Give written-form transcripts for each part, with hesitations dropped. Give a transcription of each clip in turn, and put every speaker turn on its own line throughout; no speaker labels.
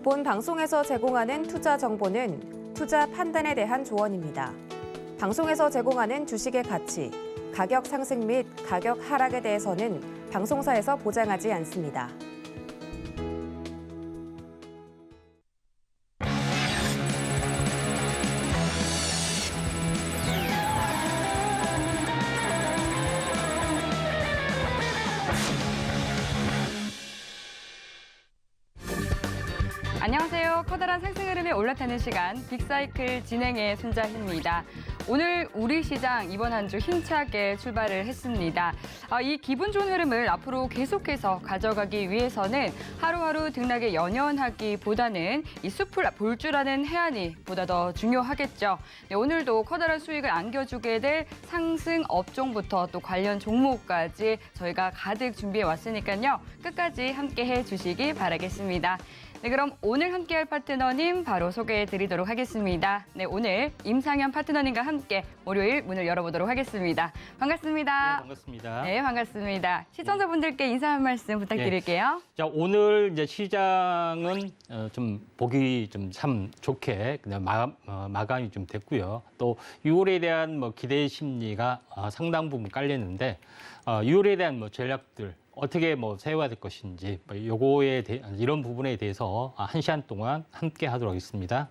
본 방송에서 제공하는 투자 정보는 투자 판단에 대한 조언입니다. 방송에서 제공하는 주식의 가치, 가격 상승 및 가격 하락에 대해서는 방송사에서 보장하지 않습니다.
안녕하세요. 커다란 상승 흐름에 올라타는 시간 빅사이클 진행의 손자희입니다. 오늘 우리 시장 이번 한 주 힘차게 출발을 했습니다. 이 기분 좋은 흐름을 앞으로 계속해서 가져가기 위해서는 하루하루 등락에 연연하기보다는 이 숲을 볼 줄 아는 해안이 보다 더 중요하겠죠. 네, 오늘도 커다란 수익을 안겨주게 될 상승 업종부터 또 관련 종목까지 저희가 가득 준비해 왔으니까요. 끝까지 함께 해주시기 바라겠습니다. 네, 그럼 오늘 함께할 파트너님 바로 소개해드리도록 하겠습니다. 네, 오늘 임상현 파트너님과 함께 월요일 문을 열어보도록 하겠습니다. 반갑습니다.
네, 반갑습니다.
네, 반갑습니다. 시청자분들께 인사 한 말씀 부탁드릴게요.
자, 오늘 이제 시장은 좀 보기 좀 참 좋게 그냥 마감이 좀 됐고요. 또 6월에 대한 기대 심리가 상당 부분 깔렸는데 6월에 대한 전략들 어떻게 세워야 될 것인지 요거에 이런 부분에 대해서 1시간 동안 함께 하도록 하겠습니다.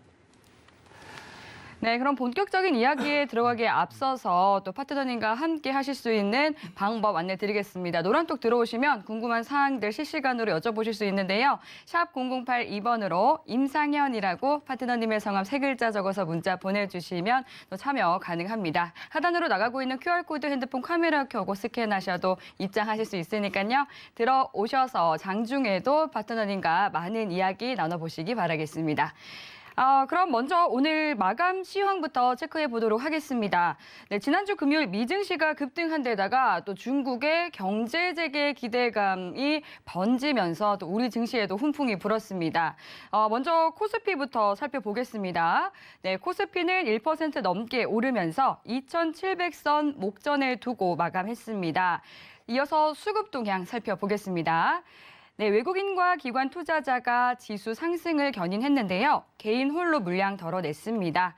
네, 그럼 본격적인 이야기에 들어가기에 앞서서 또 파트너님과 함께 하실 수 있는 방법 안내드리겠습니다. 노란톡 들어오시면 궁금한 사항들 실시간으로 여쭤보실 수 있는데요. 샵 0082번으로 임상현이라고 파트너님의 성함 3글자 적어서 문자 보내주시면 또 참여 가능합니다. 하단으로 나가고 있는 QR코드 핸드폰 카메라 켜고 스캔하셔도 입장하실 수 있으니까요. 들어오셔서 장중에도 파트너님과 많은 이야기 나눠보시기 바라겠습니다. 그럼 먼저 오늘 마감 시황부터 체크해 보도록 하겠습니다. 네, 지난주 금요일 미증시가 급등한 데다가 또 중국의 경제 재개 기대감이 번지면서 또 우리 증시에도 훈풍이 불었습니다. 먼저 코스피부터 살펴보겠습니다. 네, 코스피는 1% 넘게 오르면서 2,700선 목전에 두고 마감했습니다. 이어서 수급 동향 살펴보겠습니다. 네, 외국인과 기관 투자자가 지수 상승을 견인했는데요. 개인 홀로 물량 덜어냈습니다.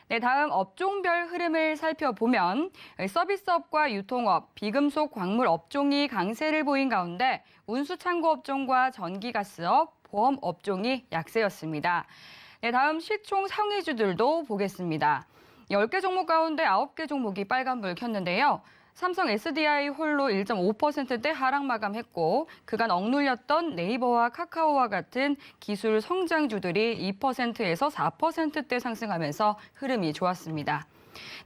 네, 다음 업종별 흐름을 살펴보면 서비스업과 유통업, 비금속 광물 업종이 강세를 보인 가운데 운수창고 업종과 전기가스업, 보험 업종이 약세였습니다. 네, 다음 시총 상위주들도 보겠습니다. 10개 종목 가운데 9개 종목이 빨간불 켰는데요. 삼성 SDI 홀로 1.5%대 하락 마감했고 그간 억눌렸던 네이버와 카카오와 같은 기술 성장주들이 2%에서 4%대 상승하면서 흐름이 좋았습니다.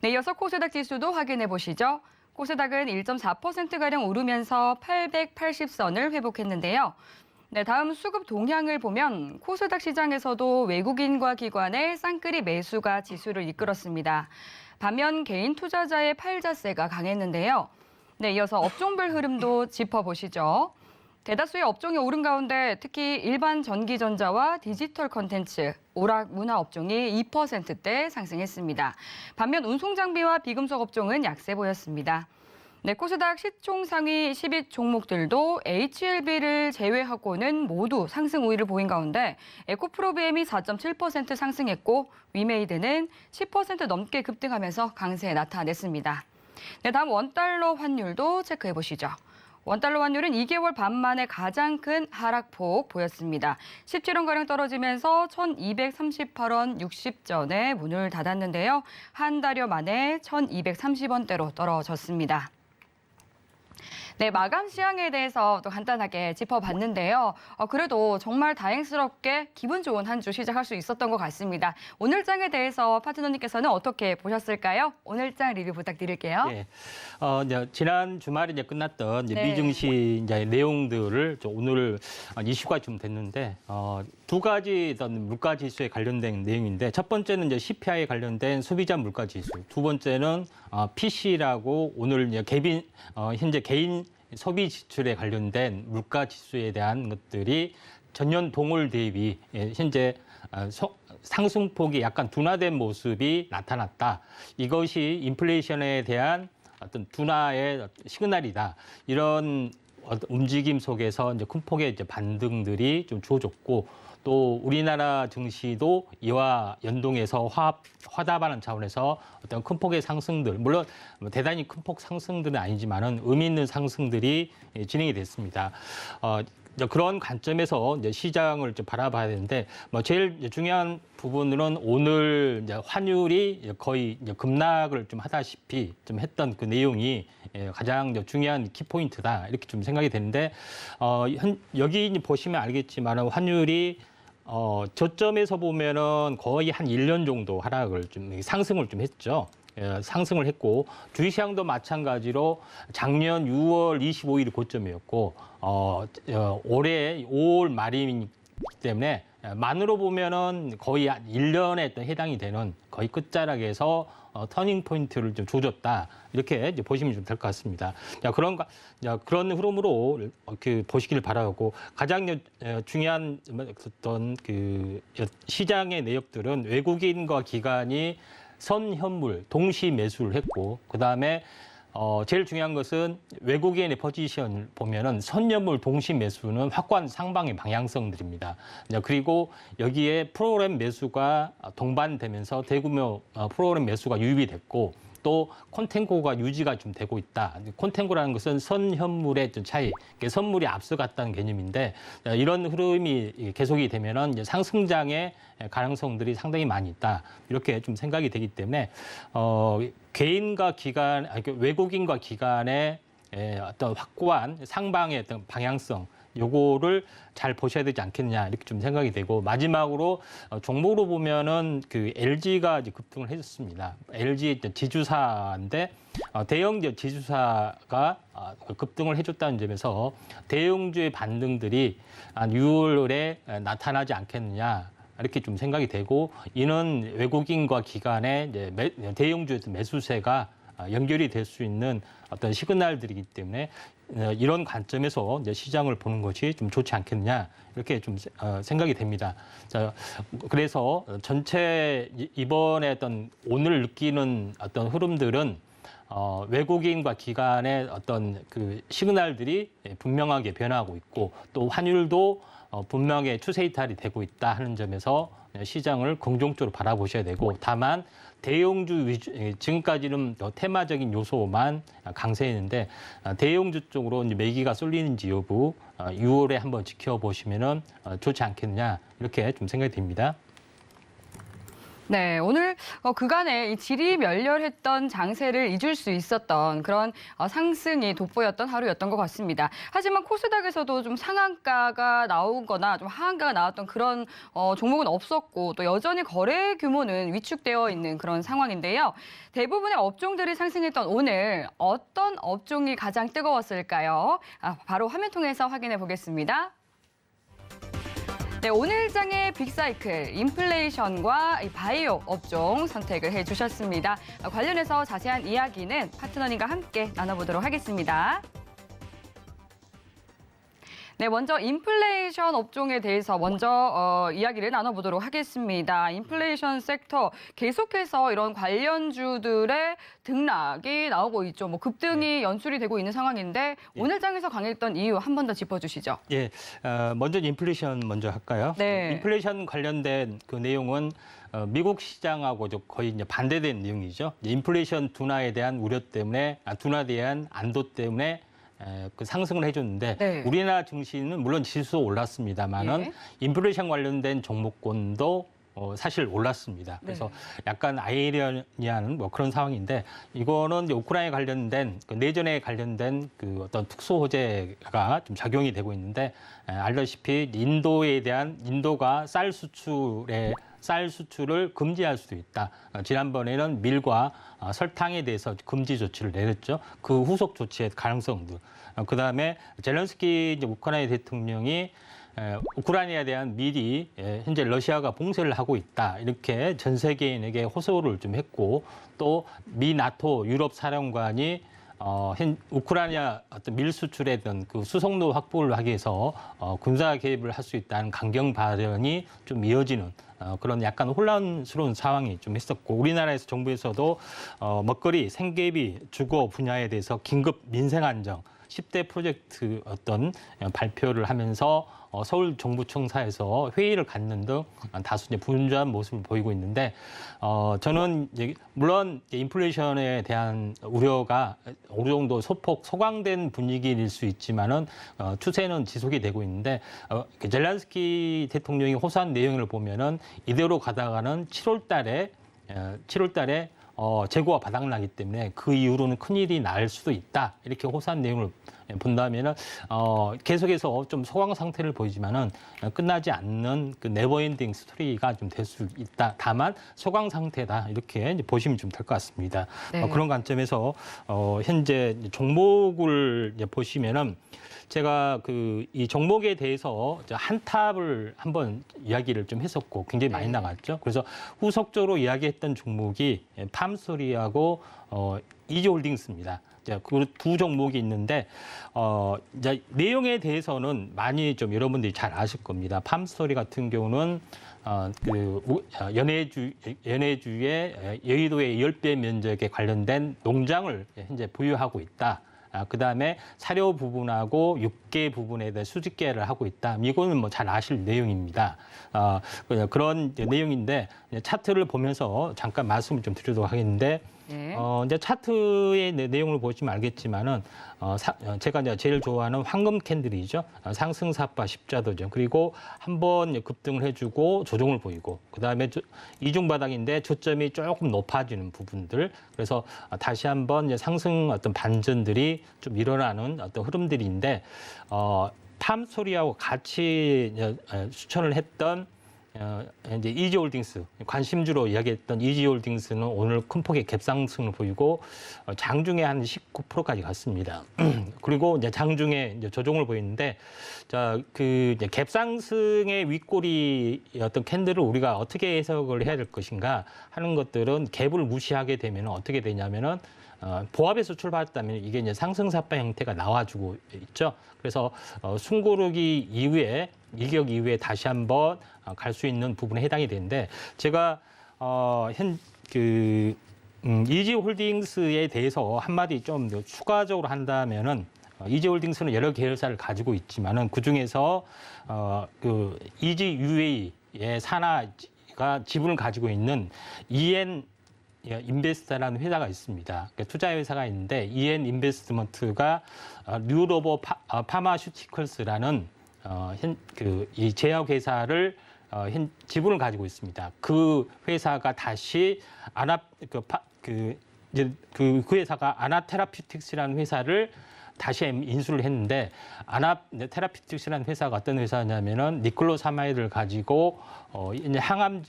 네, 이어서 코스닥 지수도 확인해 보시죠. 코스닥은 1.4%가량 오르면서 880선을 회복했는데요. 네, 다음 수급 동향을 보면 코스닥 시장에서도 외국인과 기관의 쌍끌이 매수가 지수를 이끌었습니다. 반면 개인 투자자의 팔자세가 강했는데요. 네, 이어서 업종별 흐름도 짚어보시죠. 대다수의 업종이 오른 가운데 특히 일반 전기전자와 디지털 콘텐츠, 오락 문화 업종이 2%대 상승했습니다. 반면 운송장비와 비금속 업종은 약세 보였습니다. 네, 코스닥 시총 상위 12종목들도 HLB를 제외하고는 모두 상승 우위를 보인 가운데 에코프로비엠이 4.7% 상승했고 위메이드는 10% 넘게 급등하면서 강세 나타냈습니다. 네, 다음 원달러 환율도 체크해 보시죠. 원달러 환율은 2개월 반 만에 가장 큰 하락폭 보였습니다. 17원가량 떨어지면서 1,238원 60전에 문을 닫았는데요. 한 달여 만에 1,230원대로 떨어졌습니다. 네, 마감 시황에 대해서 또 간단하게 짚어봤는데요. 그래도 정말 다행스럽게 기분 좋은 한 주 시작할 수 있었던 것 같습니다. 오늘 장에 대해서 파트너님께서는 어떻게 보셨을까요? 오늘 장 리뷰 부탁드릴게요.
네, 이제 지난 주말에 이제 끝났던 이제
네.
미증시 이제 내용들을 오늘 이슈가 좀 됐는데 두 가지 어떤 물가 지수에 관련된 내용인데 첫 번째는 이제 CPI에 관련된 소비자 물가 지수, 두 번째는 PC라고 오늘 이제 현재 개인 소비 지출에 관련된 물가 지수에 대한 것들이 전년 동월 대비 현재 상승폭이 약간 둔화된 모습이 나타났다. 이것이 인플레이션에 대한 어떤 둔화의 시그널이다. 이런 움직임 속에서 이제 큰 폭의 이제 반등들이 좀 주어졌고 또 우리나라 증시도 이와 연동해서 화답하는 차원에서 어떤 큰 폭의 상승들, 물론 대단히 큰 폭 상승들은 아니지만은 의미 있는 상승들이 진행이 됐습니다. 그런 관점에서 이제 시장을 좀 바라봐야 되는데, 제일 중요한 부분은 오늘 이제 환율이 거의 이제 급락을 좀 하다시피 좀 했던 그 내용이 가장 이제 중요한 키포인트다 이렇게 좀 생각이 되는데, 여기 보시면 알겠지만 환율이 저점에서 보면은 거의 한 1년 정도 하락을 좀 상승을 좀 했죠. 상승을 했고 주식시장도 마찬가지로 작년 6월 25일이 고점이었고 올해 5월 말이기 때문에 만으로 보면은 거의 한 1년에 어떤 해당이 되는 거의 끝자락에서 터닝 포인트를 좀 조졌다 이렇게 이제 보시면 좀 될 것 같습니다. 그런 흐름으로 보시기를 바라고 가장 중요한 어떤 그 시장의 내역들은 외국인과 기관이 선현물 동시 매수를 했고 그다음에 제일 중요한 것은 외국인의 포지션을 보면은 선현물 동시 매수는 확고한 상방의 방향성들입니다. 그리고 여기에 프로그램 매수가 동반되면서 대규모 프로그램 매수가 유입이 됐고 또 콘탱고가 유지가 좀 되고 있다. 콘탱고라는 것은 선현물의 차이, 선물이 앞서갔다는 개념인데 이런 흐름이 계속이 되면은 이제 상승장의 가능성들이 상당히 많이 있다. 이렇게 좀 생각이 되기 때문에 개인과 기관, 외국인과 기관의 어떤 확고한 상방의 어떤 방향성 요거를 잘 보셔야 되지 않겠냐 이렇게 좀 생각이 되고 마지막으로 종목으로 보면은 그 LG가 이제 급등을 해줬습니다. LG 지주사인데 대형 지주사가 급등을 해줬다는 점에서 대형주의 반등들이 한 6월에 나타나지 않겠느냐. 이렇게 좀 생각이 되고 이는 외국인과 기관의 이제 대형주의 매수세가 연결이 될 수 있는 어떤 시그널들이기 때문에 이런 관점에서 이제 시장을 보는 것이 좀 좋지 않겠느냐 이렇게 좀 생각이 됩니다. 자, 그래서 전체 이번에 오늘 느끼는 어떤 흐름들은 외국인과 기관의 어떤 그 시그널들이 분명하게 변하고 있고 또 환율도 분명히 추세 이탈이 되고 있다 하는 점에서 시장을 긍정적으로 바라보셔야 되고 다만 대형주 위주, 지금까지는 더 테마적인 요소만 강세했는데 대형주 쪽으로 이제 매기가 쏠리는지 여부 6월에 한번 지켜보시면은 좋지 않겠느냐 이렇게 좀 생각이 듭니다.
네, 오늘 그간의 이 지리멸렬했던 장세를 잊을 수 있었던 그런 상승이 돋보였던 하루였던 것 같습니다. 하지만 코스닥에서도 좀 상한가가 나오거나 좀 하한가가 나왔던 그런 종목은 없었고 또 여전히 거래 규모는 위축되어 있는 그런 상황인데요. 대부분의 업종들이 상승했던 오늘 어떤 업종이 가장 뜨거웠을까요? 바로 화면 통해서 확인해 보겠습니다. 네, 오늘 장의 빅사이클, 인플레이션과 바이오 업종 선택을 해주셨습니다. 관련해서 자세한 이야기는 파트너님과 함께 나눠보도록 하겠습니다. 네, 먼저 인플레이션 업종에 대해서 먼저 이야기를 나눠보도록 하겠습니다. 인플레이션 섹터 계속해서 이런 관련주들의 등락이 나오고 있죠. 뭐 급등이 연출이 되고 있는 상황인데 오늘 장에서 강했던 이유 한 번 더 짚어주시죠.
예, 먼저 인플레이션 먼저 할까요?
네.
인플레이션 관련된 그 내용은 미국 시장하고 거의 이제 반대된 내용이죠. 인플레이션 둔화에 대한 우려 때문에, 둔화에 대한 안도 때문에 그 상승을 해줬는데
네.
우리나라 증시는 물론 지수 올랐습니다만은
예.
인플레이션 관련된 종목군도 사실 올랐습니다. 그래서
네.
약간 아이러니한 뭐 그런 상황인데 이거는 이제 우크라이나 관련된 그 내전에 관련된 그 어떤 특수 호재가 좀 작용이 되고 있는데 알다시피 인도가 쌀 수출을 금지할 수도 있다. 지난번에는 밀과 설탕에 대해서 금지 조치를 내렸죠. 그 후속 조치의 가능성들. 그다음에 젤렌스키 이제 우크라이나 대통령이 우크라이나에 대한 미리 현재 러시아가 봉쇄를 하고 있다. 이렇게 전 세계인에게 호소를 좀 했고 또 미 나토 유럽 사령관이 우크라이나 어떤 밀 수출에 대한 그 수송로 확보를 하기 위해서 군사 개입을 할 수 있다는 강경 발언이 좀 이어지는 그런 약간 혼란스러운 상황이 좀 있었고 우리나라에서 정부에서도 먹거리, 생계비, 주거 분야에 대해서 긴급 민생 안정 10대 프로젝트 어떤 발표를 하면서 서울 정부청사에서 회의를 갖는 등 다소 이제 분주한 모습을 보이고 있는데 저는 이제 물론 인플레이션에 대한 우려가 어느 정도 소폭 소강된 분위기일 수 있지만은 추세는 지속이 되고 있는데 젤란스키 대통령이 호소한 내용을 보면은 이대로 가다가는 7월 달에 재고가 바닥나기 때문에 그 이후로는 큰일이 날 수도 있다. 이렇게 호소한 내용을 본다면은 계속해서 좀 소강 상태를 보이지만은 끝나지 않는 그 네버엔딩 스토리가 좀 될 수 있다. 다만 소강 상태다. 이렇게 이제 보시면 좀 될 것 같습니다.
네.
그런 관점에서 현재 종목을 이제 보시면은 제가 이 종목에 대해서 한탑을 한번 이야기를 좀 했었고 굉장히 많이 나갔죠. 그래서 후속적으로 이야기했던 종목이 팜스토리하고 이지홀딩스입니다. 그 두 종목이 있는데 이제 내용에 대해서는 많이 좀 여러분들이 잘 아실 겁니다. 팜스토리 같은 경우는 연해주의 여의도의 10배 면적에 관련된 농장을 현재 보유하고 있다. 그다음에 사료 부분하고 육계 부분에 대해 수직 계약을 하고 있다. 이거는 뭐 잘 아실 내용입니다. 그런 내용인데 차트를 보면서 잠깐 말씀을 좀 드리도록 하겠는데
네.
이제 차트의 내용을 보시면 알겠지만은 제가 이제 제일 좋아하는 황금 캔들이죠. 상승사파 십자도죠. 그리고 한번 급등을 해주고 조정을 보이고 그다음에 이중 바닥인데 저점이 조금 높아지는 부분들. 그래서 다시 한번 이제 상승 어떤 반전들이 좀 일어나는 어떤 흐름들인데 팜스토리하고 같이 추천을 했던 이제 이지홀딩스 관심주로 이야기했던 이지홀딩스는 오늘 큰 폭의 갭상승을 보이고 장중에 한 19%까지 갔습니다. 그리고 이제 장중에 이제 조정을 보이는데 이제 갭상승의 윗꼬리 어떤 캔들을 우리가 어떻게 해석을 해야 될 것인가 하는 것들은 갭을 무시하게 되면 어떻게 되냐면은 보합에서 출발했다면 이게 이제 상승사파 형태가 나와주고 있죠. 그래서 숨고르기 이후에 일격 이후에 다시 한번 갈 수 있는 부분에 해당이 되는데 제가 이지홀딩스에 대해서 한마디 좀 더 추가적으로 한다면은 이지홀딩스는 여러 계열사를 가지고 있지만은 그 중에서 이지UA의 산하가 지분을 가지고 있는 EN 인베스트라는 회사가 있습니다. 투자 회사가 있는데 EN 인베스트먼트가 뉴로버 파마슈티컬스라는 이 제약 회사를 지분을 가지고 있습니다. 그 회사가 다시 그 회사가 아나테라퓨틱스라는 회사를 다시 인수를 했는데 아나테라퓨틱스라는 회사가 어떤 회사냐면은 니클로사마이드를 가지고 이제 항암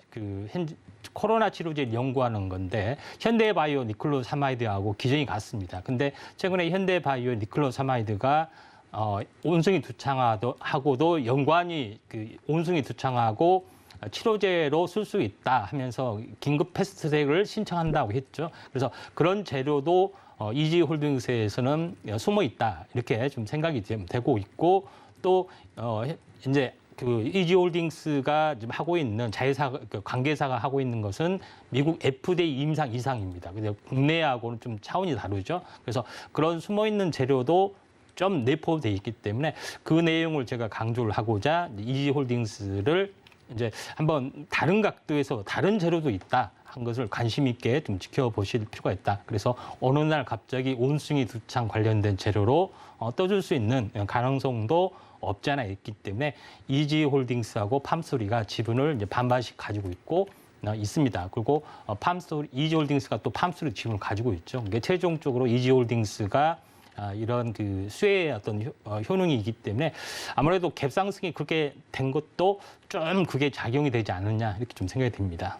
코로나 치료제를 연구하는 건데 현대바이오 니클로사마이드하고 기전이 같습니다. 근데 최근에 현대바이오 니클로사마이드가 온숭이 두창하고도 연관이 온숭이 두창하고 치료제로 쓸 수 있다 하면서 긴급 패스트트랙을 신청한다고 했죠. 그래서 그런 재료도 이지홀딩스에서는 숨어 있다 이렇게 좀 생각이 되고 있고 또 이제 이지홀딩스가 지금 하고 있는 자회사 관계사가 하고 있는 것은 미국 FDA 임상 이상입니다. 근데 국내하고는 좀 차원이 다르죠. 그래서 그런 숨어 있는 재료도 좀 내포돼 있기 때문에 그 내용을 제가 강조를 하고자 이지홀딩스를 이제 한번 다른 각도에서 다른 재료도 있다 한 것을 관심 있게 좀 지켜보실 필요가 있다. 그래서 어느 날 갑자기 온숭이 두창 관련된 재료로 떠줄 수 있는 가능성도 없지 않아 있기 때문에 이지홀딩스하고 팜스토리가 지분을 이제 반반씩 가지고 있습니다. 그리고 이지홀딩스가 또 팜스토리 지분을 가지고 있죠. 이게 최종적으로 이지홀딩스가 이런 수혜의 어떤 효능이기 때문에 아무래도 갭상승이 그렇게 된 것도 좀 그게 작용이 되지 않느냐 이렇게 좀 생각이 듭니다.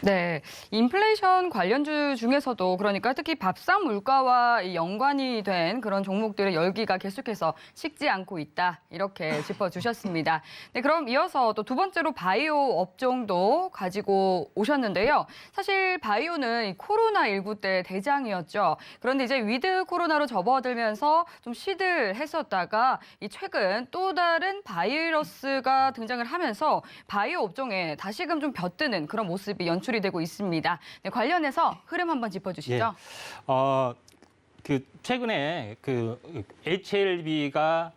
네, 인플레이션 관련주 중에서도 그러니까 특히 밥상 물가와 연관이 된 그런 종목들의 열기가 계속해서 식지 않고 있다 이렇게 짚어주셨습니다. 네, 그럼 이어서 또 두 번째로 바이오 업종도 가지고 오셨는데요. 사실 바이오는 코로나19 때 대장이었죠. 그런데 이제 위드 코로나로 접어들면서 좀 시들했었다가 최근 또 다른 바이러스가 등장을 하면서 바이오 업종에 다시금 좀 벼뜨는 그런 모습이 연출이 되고 있습니다. 네, 관련해서 흐름 한번 짚어주시죠.
최근에 HLB가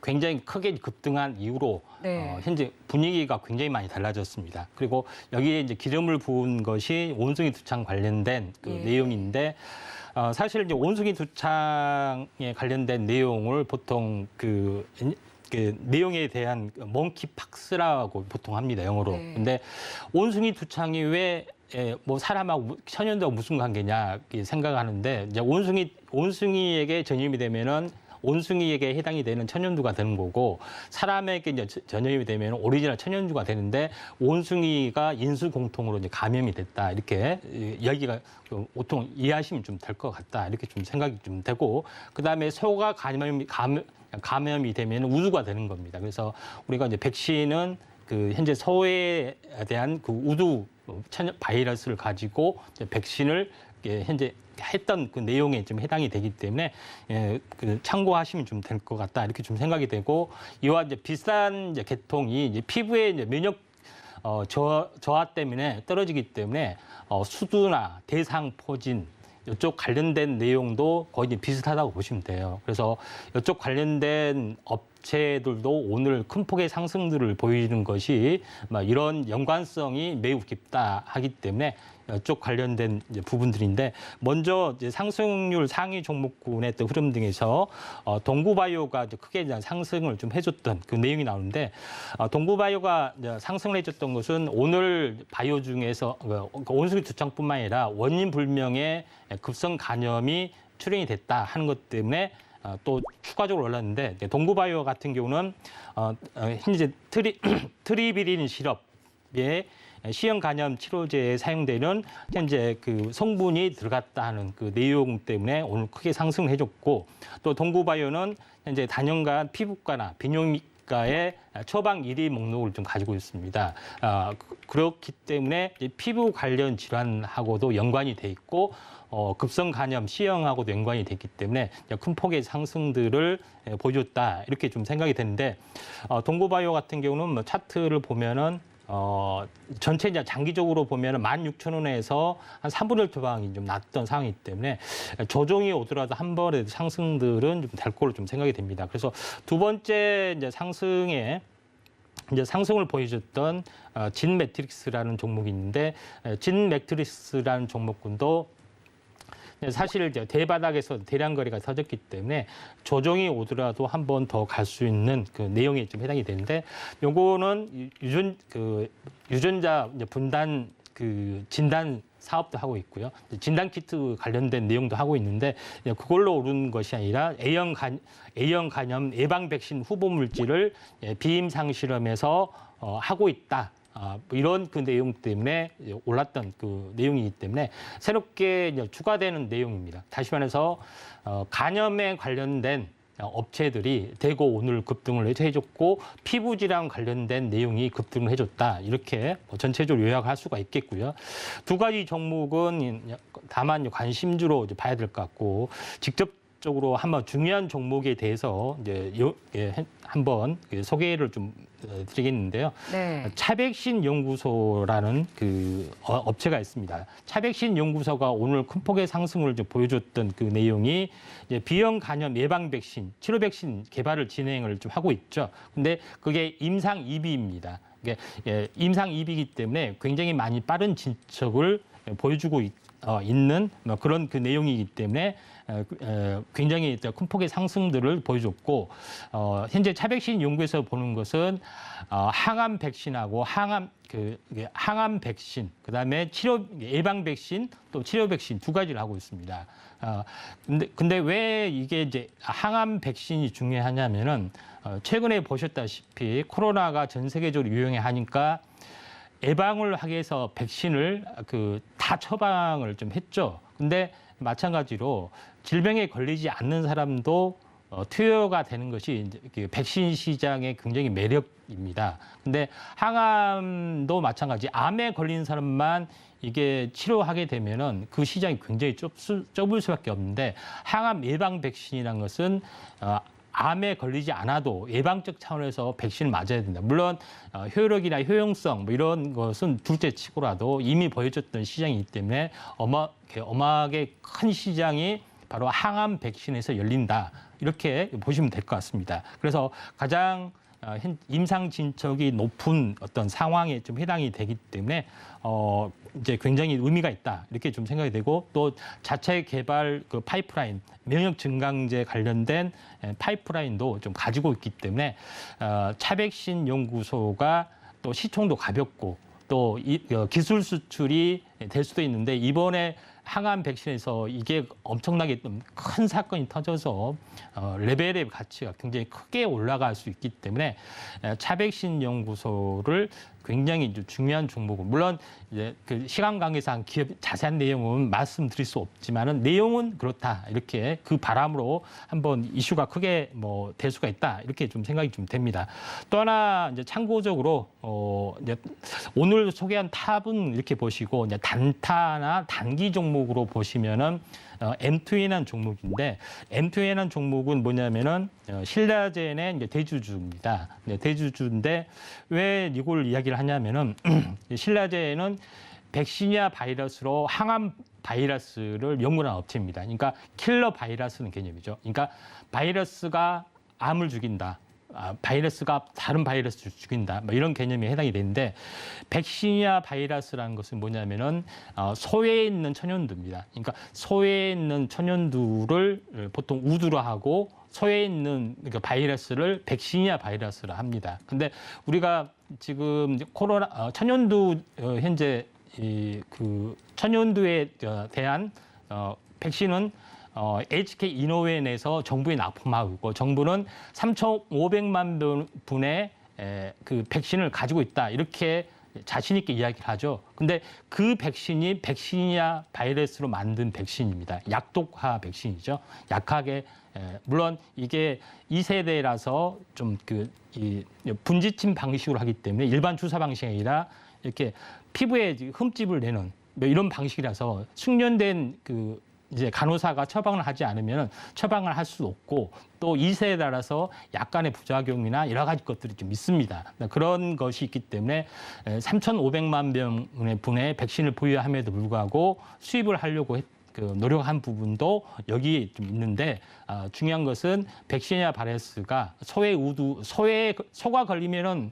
굉장히 크게 급등한 이후로
네.
현재 분위기가 굉장히 많이 달라졌습니다. 그리고 여기에 이제 기름을 부은 것이 온숭이 두창 관련된
예.
내용인데 사실 이제 온숭이 두창에 관련된 내용을 보통 그 내용에 대한 몽키팍스라고 보통 합니다, 영어로.
네.
근데 온숭이 두창이 왜 뭐 사람하고 천연두하고 무슨 관계냐 이렇게 생각하는데 이제 온숭이에게 전염이 되면은 온숭이에게 해당이 되는 천연두가 되는 거고 사람에게 이제 전염이 되면 오리지널 천연두가 되는데 온숭이가 인수 공통으로 이제 감염이 됐다 이렇게 여기가 보통 이해하시면 좀 될 것 같다 이렇게 좀 생각이 좀 되고 그다음에 소가 감염이 되면 우두가 되는 겁니다. 그래서 우리가 이제 백신은 현재 소에 대한 우두 바이러스를 가지고 이제 백신을 현재 했던 그 내용에 좀 해당이 되기 때문에 참고하시면 좀 될 것 같다 이렇게 좀 생각이 되고 이와 이제 비슷한 이제 계통이 이제 피부의 이제 면역 저하 때문에 떨어지기 때문에 수두나 대상포진 이쪽 관련된 내용도 거의 비슷하다고 보시면 돼요. 그래서 이쪽 관련된 업체들도 오늘 큰 폭의 상승들을 보이는 것이 이런 연관성이 매우 깊다 하기 때문에 이쪽 관련된 이제 부분들인데 먼저 이제 상승률 상위 종목군의 또 흐름 등에서 동구바이오가 이제 크게 이제 상승을 좀 해줬던 그 내용이 나오는데 동구바이오가 이제 상승을 해줬던 것은 오늘 바이오 중에서 온숭이 두창뿐만 아니라 원인 불명의 급성 간염이 출현이 됐다 하는 것 때문에 또 추가적으로 올랐는데 동구바이오 같은 경우는 현재 트리비린 시럽에 시형 간염 치료제에 사용되는 현재 그 성분이 들어갔다 하는 그 내용 때문에 오늘 크게 상승을 해줬고 또 동구바이오는 현재 단연간 피부과나 비뇨기과의 처방 1위 목록을 좀 가지고 있습니다. 그렇기 때문에 피부 관련 질환하고도 연관이 돼 있고 급성 간염 시형하고도 연관이 됐기 때문에 큰 폭의 상승들을 보여줬다 이렇게 좀 생각이 되는데 동구바이오 같은 경우는 뭐 차트를 보면은 전체 이제 장기적으로 보면은 16,000원에서 한 3분의 1 토방이 좀 났던 상황이기 때문에 조정이 오더라도 한 번에 상승들은 좀 될 걸로 좀 생각이 됩니다. 그래서 두 번째 이제 상승에 이제 상승을 보여줬던 진 매트릭스라는 종목이 있는데 진 매트릭스라는 종목군도 사실 이제 대바닥에서 대량 거래가 터졌기 때문에 조정이 오더라도 한 번 더 갈 수 있는 그 내용에 좀 해당이 되는데 요거는 유전자 분단 진단 사업도 하고 있고요. 진단 키트 관련된 내용도 하고 있는데 그걸로 오른 것이 아니라 A형 간염 예방 백신 후보 물질을 비임상 실험에서 하고 있다. 이런 그 내용 때문에 올랐던 그 내용이기 때문에 새롭게 이제 추가되는 내용입니다. 다시 말해서 간염에 관련된 업체들이 대거 오늘 급등을 해줬고 피부 질환 관련된 내용이 급등을 해줬다. 이렇게 전체적으로 요약할 수가 있겠고요. 두 가지 종목은 다만 관심주로 이제 봐야 될 것 같고 직접적으로 한번 중요한 종목에 대해서 이제 한번 소개를 좀 드리겠는데요.
네.
차백신 연구소라는 그 업체가 있습니다. 차백신 연구소가 오늘 큰 폭의 상승을 좀 보여줬던 그 내용이 이제 B형 간염 예방 백신, 치료 백신 개발을 진행을 좀 하고 있죠. 근데 그게 임상 2비입니다. 이게 임상 2비이기 때문에 굉장히 많이 빠른 진척을 보여주고 있는 그런 그 내용이기 때문에 굉장히 큰 폭의 상승들을 보여줬고 현재 차백신 연구에서 보는 것은 항암 백신하고 항암 백신 그다음에 치료 예방 백신 또 치료 백신 두 가지를 하고 있습니다. 근데 왜 이게 이제 항암 백신이 중요하냐면은 최근에 보셨다시피 코로나가 전 세계적으로 유행하니까 예방을 하기 위해서 백신을 다 처방을 좀 했죠. 근데 마찬가지로 질병에 걸리지 않는 사람도 투여가 되는 것이 이제 백신 시장의 굉장히 매력입니다. 근데 항암도 마찬가지. 암에 걸린 사람만 이게 치료하게 되면은 그 시장이 굉장히 좁을 수밖에 없는데 항암 예방 백신이라는 것은 암에 걸리지 않아도 예방적 차원에서 백신을 맞아야 된다. 물론 효력이나 효용성 뭐 이런 것은 둘째 치고라도 이미 보여줬던 시장이기 때문에 어마하게 큰 시장이 바로 항암 백신에서 열린다. 이렇게 보시면 될 것 같습니다. 그래서 가장 임상 진척이 높은 어떤 상황에 좀 해당이 되기 때문에 이제 굉장히 의미가 있다 이렇게 좀 생각이 되고 또 자체 개발 그 파이프라인 면역 증강제 관련된 파이프라인도 좀 가지고 있기 때문에 차백신 연구소가 또 시총도 가볍고 또 기술 수출이 될 수도 있는데 이번에 항암 백신에서 이게 엄청나게 큰 사건이 터져서 레벨의 가치가 굉장히 크게 올라갈 수 있기 때문에 차백신 연구소를 굉장히 중요한 종목은 물론 이제 그 시간 관계상 기업 자세한 내용은 말씀드릴 수 없지만은 내용은 그렇다 이렇게 그 바람으로 한번 이슈가 크게 뭐 될 수가 있다 이렇게 좀 생각이 좀 됩니다. 또 하나 이제 참고적으로 이제 오늘 소개한 탑은 이렇게 보시고 이제 단타나 단기 종목으로 보시면은 M2N이라는 종목인데 M2N이라는 종목은 뭐냐면은 신라젠의 이제 대주주입니다. 네, 대주주인데 왜 이걸 이야기를 하냐면은 신라젠은 백신이아 바이러스로 항암 바이러스를 연구한 업체입니다. 그러니까 킬러 바이러스는 개념이죠. 그러니까 바이러스가 암을 죽인다. 바이러스가 다른 바이러스를 죽인다. 뭐 이런 개념이 해당이 되는데 백신이아 바이러스라는 것은 뭐냐면은 소외에 있는 천연두입니다. 그러니까 소외에 있는 천연두를 보통 우두로 하고 소외에 있는 그 바이러스를 백신이아 바이러스라 합니다. 근데 우리가 지금 코로나 천연두 현재 그 천연두에 대한 백신은 HK 이노벤에서 정부에 납품하고 있고 정부는 3,500만 분의 그 백신을 가지고 있다 이렇게 자신 있게 이야기를 하죠. 근데 그 백신이 백신이아 바이러스로 만든 백신입니다. 약독화 백신이죠. 약하게 물론 이게 2세대라서 좀 이 분지침 방식으로 하기 때문에 일반 주사 방식이 아니라 이렇게 피부에 흠집을 내는 뭐 이런 방식이라서 숙련된 그 이제 간호사가 처방을 하지 않으면 처방을 할 수 없고 또 2세에 따라서 약간의 부작용이나 여러 가지 것들이 좀 있습니다. 그런 것이 있기 때문에 3,500만 분의 백신을 보유함에도 불구하고 수입을 하려고 노력한 부분도 여기에 좀 있는데 중요한 것은 백신이아 바이러스가 소가 걸리면은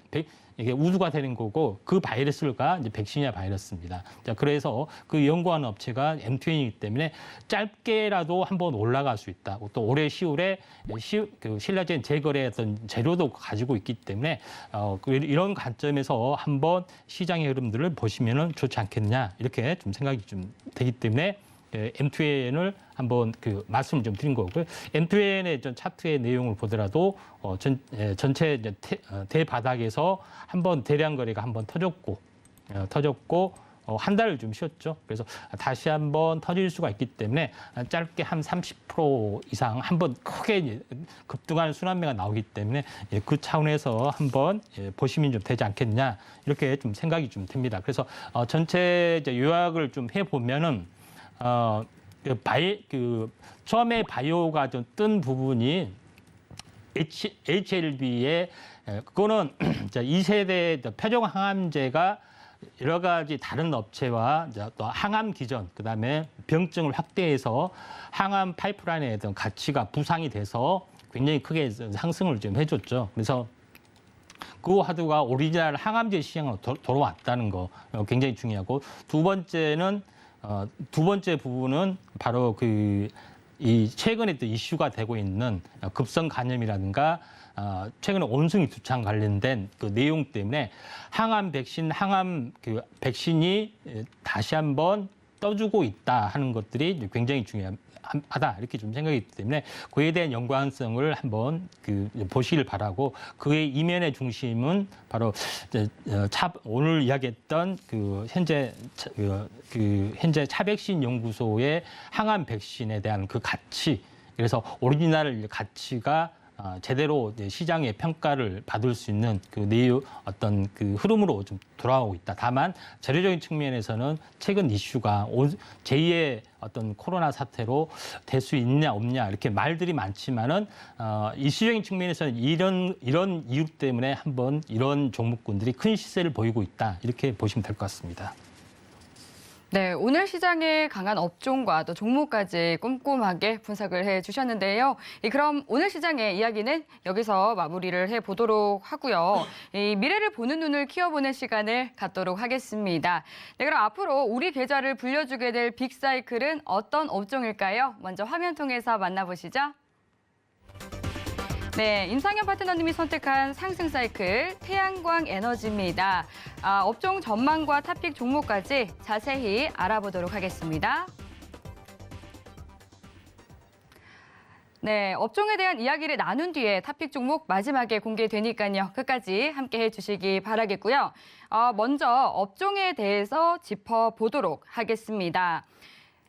이게 우두가 되는 거고 그 바이러스가 이제 백신이아 바이러스입니다. 자, 그래서 그 연구하는 업체가 M2N이기 때문에 짧게라도 한번 올라갈 수 있다. 또 올해 10월에 그 신라젠 재거래했던 재료도 가지고 있기 때문에 이런 관점에서 한번 시장의 흐름들을 보시면은 좋지 않겠냐 이렇게 좀 생각이 좀 되기 때문에 M2N을 한번 그 말씀을 좀 드린 거고요. M2N의 전 차트의 내용을 보더라도 전체 이제 대바닥에서 한번 대량 거래가 한번 터졌고 한 달을 좀 쉬었죠. 그래서 다시 한번 터질 수가 있기 때문에 짧게 한 30% 이상 한번 크게 급등하는 순환매가 나오기 때문에 그 차원에서 한번 보시면 좀 되지 않겠냐 이렇게 좀 생각이 좀 듭니다. 그래서 전체 이제 요약을 좀 해보면은 처음에 바이오가 좀 뜬 부분이 HLB의 그거는 2세대 표적 항암제가 여러 가지 다른 업체와 또 항암 기전, 그다음에 병증을 확대해서 항암 파이프라인에 대한 가치가 부상이 돼서 굉장히 크게 상승을 좀 해줬죠. 그래서 그 화두가 오리지널 항암제 시장으로 돌아왔다는 거 굉장히 중요하고 두 번째 부분은 바로 이 최근에 또 이슈가 되고 있는 급성 간염이라든가 최근에 온숭이 두창 관련된 그 내용 때문에 항암 백신이 다시 한번 떠주고 있다 하는 것들이 굉장히 중요하다 이렇게 좀 생각이 있기 때문에 그에 대한 연관성을 한번 보시길 바라고 그의 이면의 중심은 바로 오늘 이야기했던 현재 차백신 연구소의 항암 백신에 대한 그 가치 그래서 오리지널 가치가 제대로 시장의 평가를 받을 수 있는 어떤 흐름으로 좀 돌아오고 있다. 다만 재료적인 측면에서는 최근 이슈가 제2의 어떤 코로나 사태로 될 수 있냐 없냐 이렇게 말들이 많지만은 이슈적인 측면에서는 이런 이유 때문에 한번 이런 종목군들이 큰 시세를 보이고 있다. 이렇게 보시면 될 것 같습니다.
네, 오늘 시장의 강한 업종과 또 종목까지 꼼꼼하게 분석을 해주셨는데요. 그럼 오늘 시장의 이야기는 여기서 마무리를 해보도록 하고요. 이 미래를 보는 눈을 키워보는 시간을 갖도록 하겠습니다. 네, 그럼 앞으로 우리 계좌를 불려주게 될 빅사이클은 어떤 업종일까요? 먼저 화면 통해서 만나보시죠. 네, 임상현 파트너님이 선택한 상승 사이클 태양광 에너지입니다. 업종 전망과 탑픽 종목까지 자세히 알아보도록 하겠습니다. 네, 업종에 대한 이야기를 나눈 뒤에 탑픽 종목 마지막에 공개되니까요. 끝까지 함께 해주시기 바라겠고요. 먼저 업종에 대해서 짚어보도록 하겠습니다.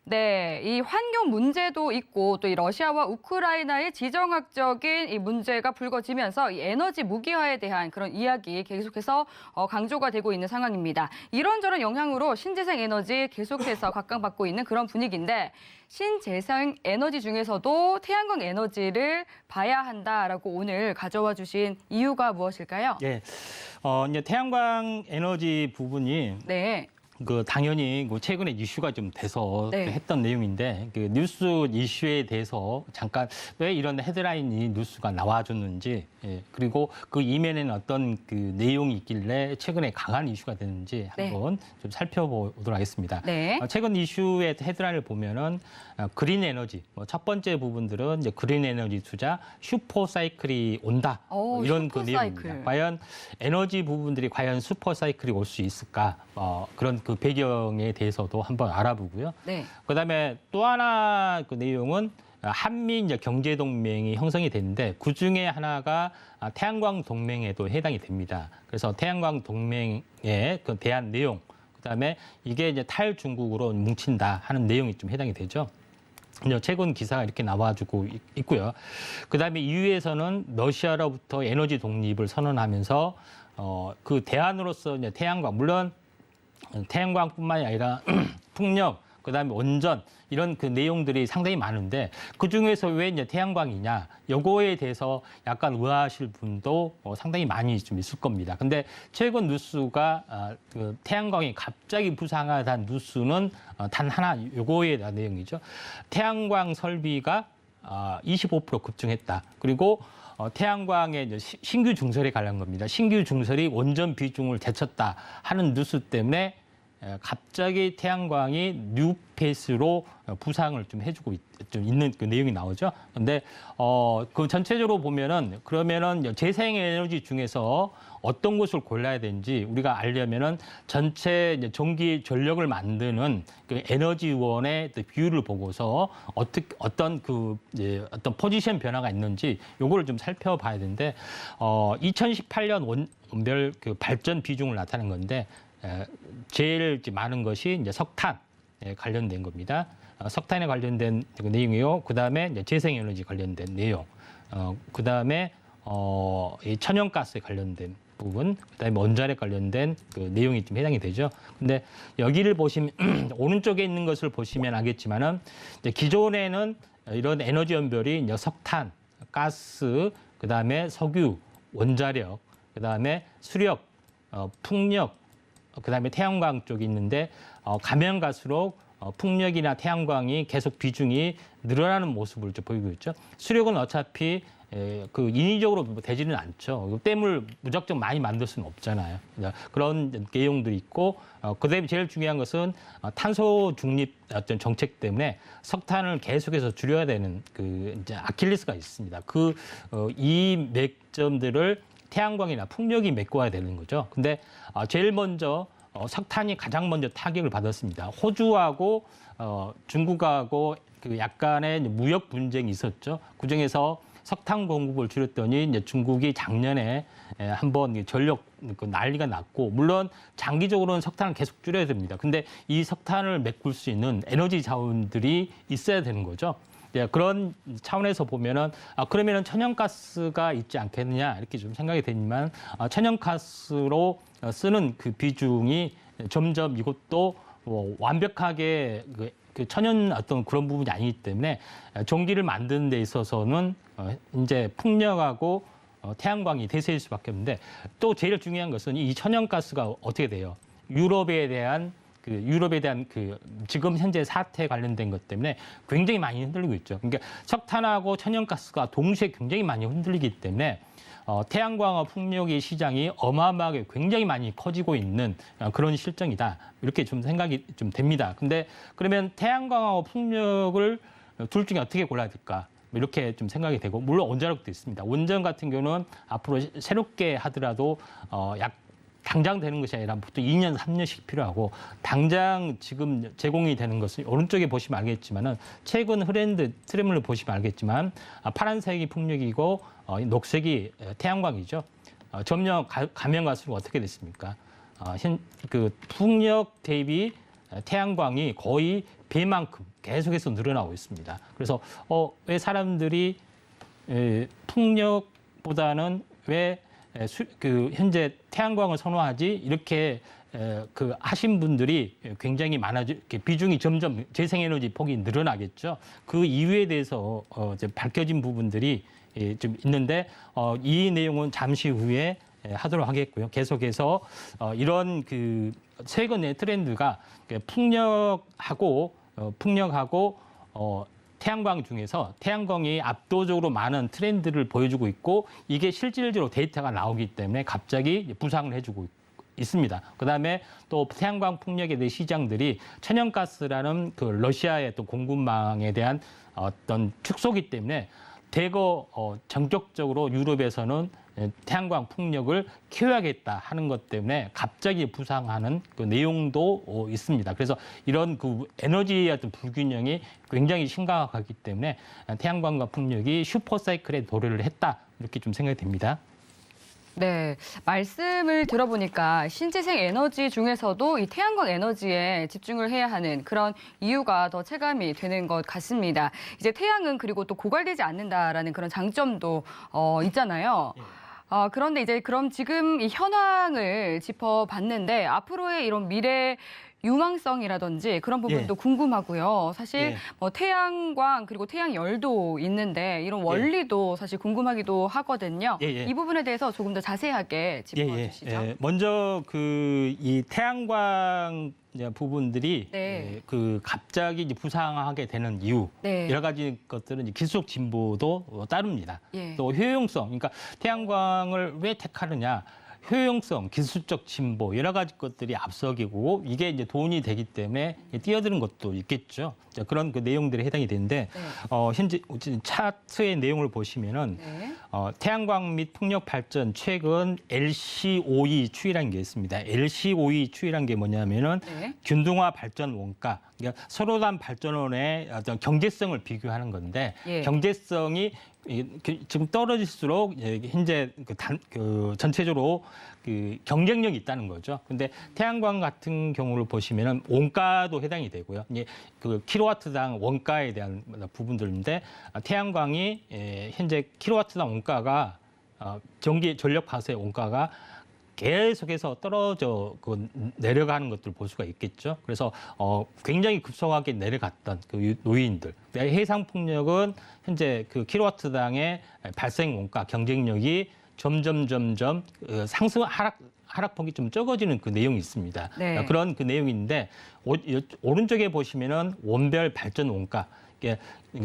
네, 이 환경 문제도 있고 또 이 러시아와 우크라이나의 지정학적인 이 문제가 불거지면서 이 에너지 무기화에 대한 그런 이야기 계속해서 강조가 되고 있는 상황입니다. 이런저런 영향으로 신재생 에너지 계속해서 각광받고 있는 그런 분위기인데 신재생 에너지 중에서도 태양광 에너지를 봐야 한다라고 오늘 가져와 주신 이유가 무엇일까요?
예, 이제 태양광 에너지 부분이
네.
당연히 최근에 이슈가 좀 돼서
네.
했던 내용인데 뉴스 이슈에 대해서 잠깐 왜 이런 헤드라인이 뉴스가 나와줬는지 그리고 그 이면에는 어떤 내용이 있길래 최근에 강한 이슈가 됐는지 한번 좀 살펴보도록 하겠습니다.
네.
최근 이슈의 헤드라인을 보면은 그린 에너지 첫 번째 부분들은 이제 그린 에너지 투자 슈퍼 사이클이 온다 이런 그 내용입니다. 과연 에너지 부분들이 과연 슈퍼 사이클이 올 수 있을까 그런 그 배경에 대해서도 한번 알아보고요.
네.
그다음에 또 하나 그 내용은 한미 이제 경제 동맹이 형성이 됐는데 그 중에 하나가 태양광 동맹에도 해당이 됩니다. 그래서 태양광 동맹의 그 대한 내용, 그다음에 이게 이제 탈중국으로 뭉친다 하는 내용이 좀 해당이 되죠. 최근 기사가 이렇게 나와주고 있고요. 그다음에 EU에서는 러시아로부터 에너지 독립을 선언하면서 그 대안으로서 이제 태양광 물론 태양광뿐만이 아니라 풍력, 그다음에 원전 이런 그 내용들이 상당히 많은데 그 중에서 왜 이제 태양광이냐 요거에 대해서 약간 의아하실 분도 상당히 많이 좀 있을 겁니다. 근데 최근 뉴스가 그 태양광이 갑자기 부상하다는 뉴스는 단 하나 요거에 대한 내용이죠. 태양광 설비가 25% 급증했다. 그리고 태양광의 신규 중설에 관한 겁니다. 신규 중설이 원전 비중을 되쳤다 하는 뉴스 때문에 갑자기 태양광이 뉴페이스로 부상을 좀 해주고 있는 그 내용이 나오죠. 근데 그 전체적으로 보면은 그러면은 재생에너지 중에서 어떤 것을 골라야 되는지 우리가 알려면은 전체 이제 전기 전력을 만드는 그 에너지원의 비율을 보고서 어떤 어떤 포지션 변화가 있는지 요거를 좀 살펴봐야 되는데 2018년 원별 그 발전 비중을 나타낸 건데 제일 많은 것이 이제 석탄에 관련된 겁니다. 석탄에 관련된 그 내용이요. 그 다음에 재생에너지 관련된 내용. 그 다음에 이 천연가스에 관련된 부분, 그다음에 원자력 관련된 그 내용이 좀 해당이 되죠. 근데 여기를 보시면 오른쪽에 있는 것을 보시면 알겠지만은 이제 기존에는 이런 에너지 연별이 이제 석탄, 가스, 그다음에 석유, 원자력, 그다음에 수력, 풍력, 그다음에 태양광 쪽이 있는데 가면 갈수록 풍력이나 태양광이 계속 비중이 늘어나는 모습을 좀 보이고 있죠. 수력은 어차피 그 인위적으로 되지는 않죠. 댐을 무작정 많이 만들 수는 없잖아요. 그런 내용도 있고 그다음에 제일 중요한 것은 탄소 중립 어떤 정책 때문에 석탄을 계속해서 줄여야 되는 그 이제 아킬레스가 있습니다. 이 맥점들을 태양광이나 풍력이 메꿔야 되는 거죠. 근데 제일 먼저 석탄이 가장 먼저 타격을 받았습니다. 호주하고 중국하고 그 약간의 무역 분쟁이 있었죠. 그중에서 석탄 공급을 줄였더니 이제 중국이 작년에 한번 전력 난리가 났고 물론 장기적으로는 석탄을 계속 줄여야 됩니다. 근데 이 석탄을 메꿀 수 있는 에너지 자원들이 있어야 되는 거죠. 그런 차원에서 보면은 그러면은 천연가스가 있지 않겠느냐 이렇게 좀 생각이 되지만 천연가스로 쓰는 그 비중이 점점 이것도 완벽하게 그 천연 어떤 그런 부분이 아니기 때문에 전기를 만드는 데 있어서는 이제 풍력하고 태양광이 대세일 수밖에 없는데 또 제일 중요한 것은 이 천연가스가 어떻게 돼요? 유럽에 대한 그 유럽에 대한 그 지금 현재 사태 관련된 것 때문에 굉장히 많이 흔들리고 있죠. 그러니까 석탄하고 천연가스가 동시에 굉장히 많이 흔들리기 때문에 태양광과 풍력의 시장이 어마어마하게 굉장히 많이 커지고 있는 그런 실정이다. 이렇게 좀 생각이 좀 됩니다. 근데 그러면 태양광하고 풍력을 둘 중에 어떻게 골라야 될까? 이렇게 좀 생각이 되고, 물론 원자력도 있습니다. 원전 같은 경우는 앞으로 새롭게 하더라도 당장 되는 것이 아니라 보통 2년, 3년씩 필요하고, 당장 지금 제공이 되는 것은 오른쪽에 보시면 알겠지만은 최근 트렌드를 보시면 알겠지만 파란색이 풍력이고 녹색이 태양광이죠. 점점 가면 갈수록 어떻게 됐습니까? 그 풍력 대비 태양광이 거의 배만큼 계속해서 늘어나고 있습니다. 그래서 왜 사람들이 풍력보다는 왜 그 현재 태양광을 선호하지? 이렇게 그 하신 분들이 굉장히 비중이 점점 재생에너지 폭이 늘어나겠죠. 그 이유에 대해서 이제 밝혀진 부분들이 좀 있는데 이 내용은 잠시 후에 하도록 하겠고요. 계속해서 이런 그 최근의 트렌드가 풍력하고 태양광 중에서 태양광이 압도적으로 많은 트렌드를 보여주고 있고, 이게 실질적으로 데이터가 나오기 때문에 갑자기 부상을 해주고 있습니다. 그다음에 또 태양광 풍력에 대한 시장들이 천연가스라는 그 러시아의 또 공급망에 대한 어떤 축소기 때문에 대거 전격적으로 유럽에서는 태양광 풍력을 키워야겠다 하는 것 때문에 갑자기 부상하는 그 내용도 있습니다. 그래서 이런 그 에너지의 어떤 불균형이 굉장히 심각하기 때문에 태양광과 풍력이 슈퍼사이클에 도래를 했다, 이렇게 좀 생각이 됩니다.
네, 말씀을 들어보니까 신재생 에너지 중에서도 이 태양광 에너지에 집중을 해야 하는 그런 이유가 더 체감이 되는 것 같습니다. 이제 태양은 그리고 또 고갈되지 않는다라는 그런 장점도 있잖아요. 그런데 이제 그럼 지금 이 현황을 짚어봤는데 앞으로의 이런 미래 유망성이라든지 그런 부분도 궁금하고요. 사실 뭐 태양광 그리고 태양열도 있는데 이런 원리도 사실 궁금하기도 하거든요. 이 부분에 대해서 조금 더 자세하게 짚어주시죠.
먼저 이 태양광 부분들이 그 갑자기 이제 부상하게 되는 이유, 여러 가지 것들은 이제 기술적 진보도 따릅니다. 또 효용성, 그러니까 태양광을 왜 택하느냐? 효용성, 기술적 진보, 여러 가지 것들이 앞서기고, 이게 이제 돈이 되기 때문에 뛰어드는 것도 있겠죠. 그런 그 내용들이 해당이 되는데, 현재 차트의 내용을 보시면은, 태양광 및 풍력 발전 최근 LCOE 추이라는 게 있습니다. LCOE 추이라는 게 뭐냐면은 균등화 발전 원가, 그러니까 서로 간 발전원의 어떤 경제성을 비교하는 건데, 경제성이 지금 떨어질수록 현재 전체적으로 그 경쟁력이 있다는 거죠. 근데 태양광 같은 경우를 보시면은 원가도 해당이 되고요. 이제 그 킬로와트당 원가에 대한 부분들인데, 태양광이 현재 킬로와트당 원가가 전력 파수의 원가가 계속해서 떨어져 내려가는 것들을 볼 수가 있겠죠. 그래서 굉장히 급속하게 내려갔던 그 노인들. 해상 풍력은 현재 그 킬로와트당의 발생 원가 경쟁력이 점점 상승 하락폭이 좀 적어지는 그 내용이 있습니다. 그런 그 내용인데, 오른쪽에 보시면은 원별 발전 원가.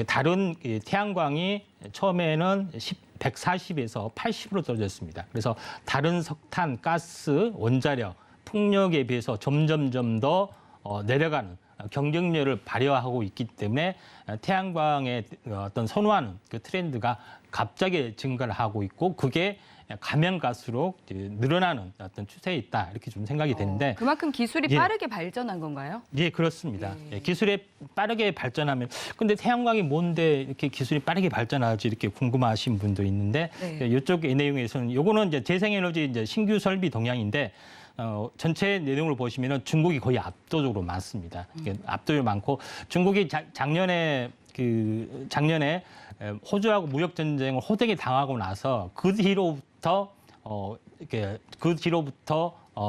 다른 태양광이 처음에는 140에서 80으로 떨어졌습니다. 그래서 다른 석탄, 가스, 원자력, 풍력에 비해서 점점 더 내려가는 경쟁력을 발휘하고 있기 때문에 태양광의 어떤 선호하는 그 트렌드가 갑자기 증가를 하고 있고, 그게 가면 갈수록 늘어나는 어떤 추세에 있다, 이렇게 좀 생각이 되는데,
그만큼 기술이 빠르게 발전한 건가요?
예, 그렇습니다. 기술이 빠르게 발전하면, 근데 태양광이 뭔데 이렇게 기술이 빠르게 발전하지, 이렇게 궁금하신 분도 있는데, 이쪽 내용에서는 요거는 이제 재생에너지 이제 신규 설비 동향인데, 전체 내용을 보시면은 중국이 거의 압도적으로 많습니다. 압도적으로 많고, 중국이 작년에 호주하고 무역 전쟁을 호되게 당하고 나서 그 뒤로부터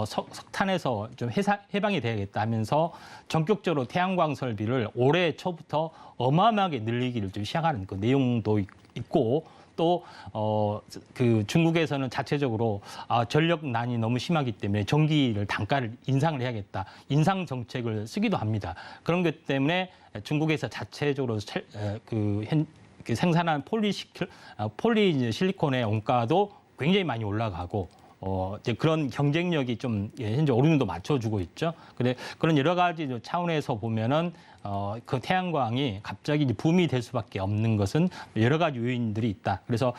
석탄에서 좀 해방이 되야겠다 하면서 전격적으로 태양광 설비를 올해 초부터 어마어마하게 늘리기를 좀 시작하는 그 내용도 있고, 또 그 중국에서는 자체적으로 전력난이 너무 심하기 때문에 전기를 단가를 인상을 해야겠다. 인상 정책을 쓰기도 합니다. 그런 것 때문에 중국에서 자체적으로 그 생산한 폴리실리콘의 원가도 굉장히 많이 올라가고 이제 그런 경쟁력이 좀 현재 어느 정도 맞춰주고 있죠. 근데 그런 여러 가지 차원에서 보면은 그 태양광이 갑자기 이제 붐이 될 수밖에 없는 것은 여러 가지 요인들이 있다. 그래서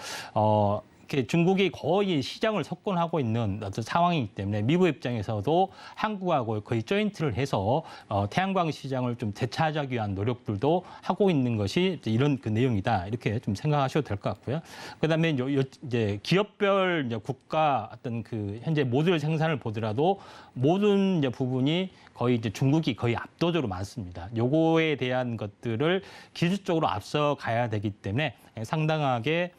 이렇게 중국이 거의 시장을 석권하고 있는 어떤 상황이기 때문에 미국 입장에서도 한국하고 거의 조인트를 해서 태양광 시장을 좀 되찾기 위한 노력들도 하고 있는 것이 이런 그 내용이다. 이렇게 좀 생각하셔도 될 것 같고요. 그다음에 이제 기업별 이제 국가 어떤 그 현재 모듈 생산을 보더라도 모든 이제 부분이 거의 이제 중국이 거의 압도적으로 많습니다. 요거에 대한 것들을 기술적으로 앞서 가야 되기 때문에 상당하게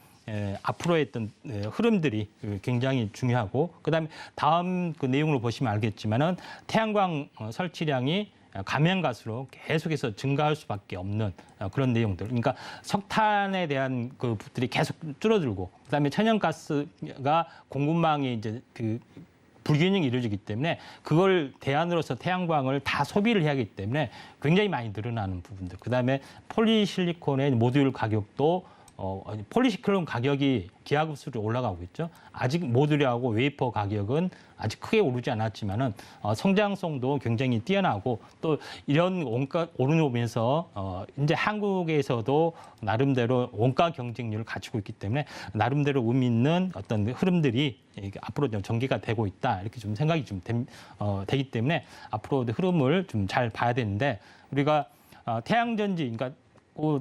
앞으로의 어떤 흐름들이 굉장히 중요하고 그다음에 다음 그 내용으로 보시면 알겠지만은 태양광 설치량이 가면 갈수록 계속해서 증가할 수밖에 없는 그런 내용들. 그러니까 석탄에 대한 그 부들이 계속 줄어들고 그다음에 천연가스가 공급망이 이제 그 불균형이 이루어지기 때문에 그걸 대안으로서 태양광을 다 소비를 해야 하기 때문에 굉장히 많이 늘어나는 부분들. 그다음에 폴리실리콘의 모듈 가격도 폴리시클론 가격이 기하급수로 올라가고 있죠. 아직 모듈하고 웨이퍼 가격은 아직 크게 오르지 않았지만은 성장성도 굉장히 뛰어나고 또 이런 원가 오르면서 이제 한국에서도 나름대로 원가 경쟁력을 갖추고 있기 때문에 나름대로 의미 있는 어떤 흐름들이 앞으로 좀 전개가 되고 있다 이렇게 좀 생각이 좀 되기 때문에 앞으로 흐름을 좀 잘 봐야 되는데 우리가 태양전지 그러니까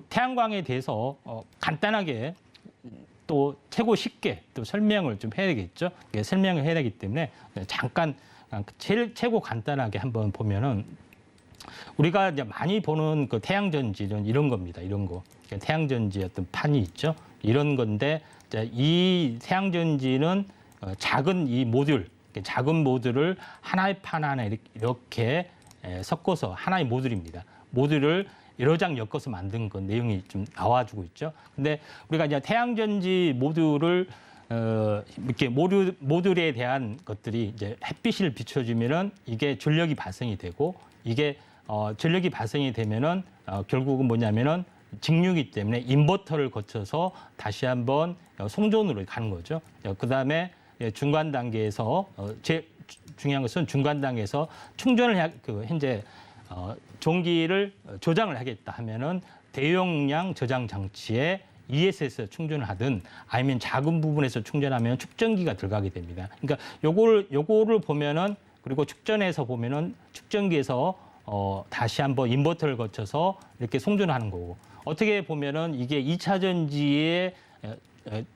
태양광에 대해서 간단하게 또 최고 쉽게 또 설명을 좀 해야 되겠죠. 설명을 해야 되기 때문에 잠깐 최고 간단하게 한번 보면은 우리가 이제 많이 보는 그 태양전지는 이런 겁니다. 이런 거. 태양전지 어떤 판이 있죠. 이런 건데 이 태양전지는 작은 이 모듈, 작은 모듈을 하나의 판 안에 이렇게 섞어서 하나의 모듈입니다. 모듈을 여러 장 엮어서 만든 그 내용이 좀 나와주고 있죠. 근데 우리가 이제 태양전지 모듈을 이렇게 모듈에 대한 것들이 이제 햇빛을 비춰주면은 이게 전력이 발생이 되고 이게 전력이 발생이 되면은 결국은 뭐냐면은 직류이기 때문에 인버터를 거쳐서 다시 한번 송전으로 가는 거죠. 그 다음에 중간 단계에서 제일 중요한 것은 중간 단계에서 충전을 현재 전기를 조장을 하겠다 하면은 대용량 저장 장치에 ESS 충전을 하든 아니면 작은 부분에서 충전하면 축전기가 들어가게 됩니다. 그러니까 요거를 보면은 그리고 축전에서 보면은 축전기에서 다시 한번 인버터를 거쳐서 이렇게 송전하는 거고 어떻게 보면은 이게 2차 전지의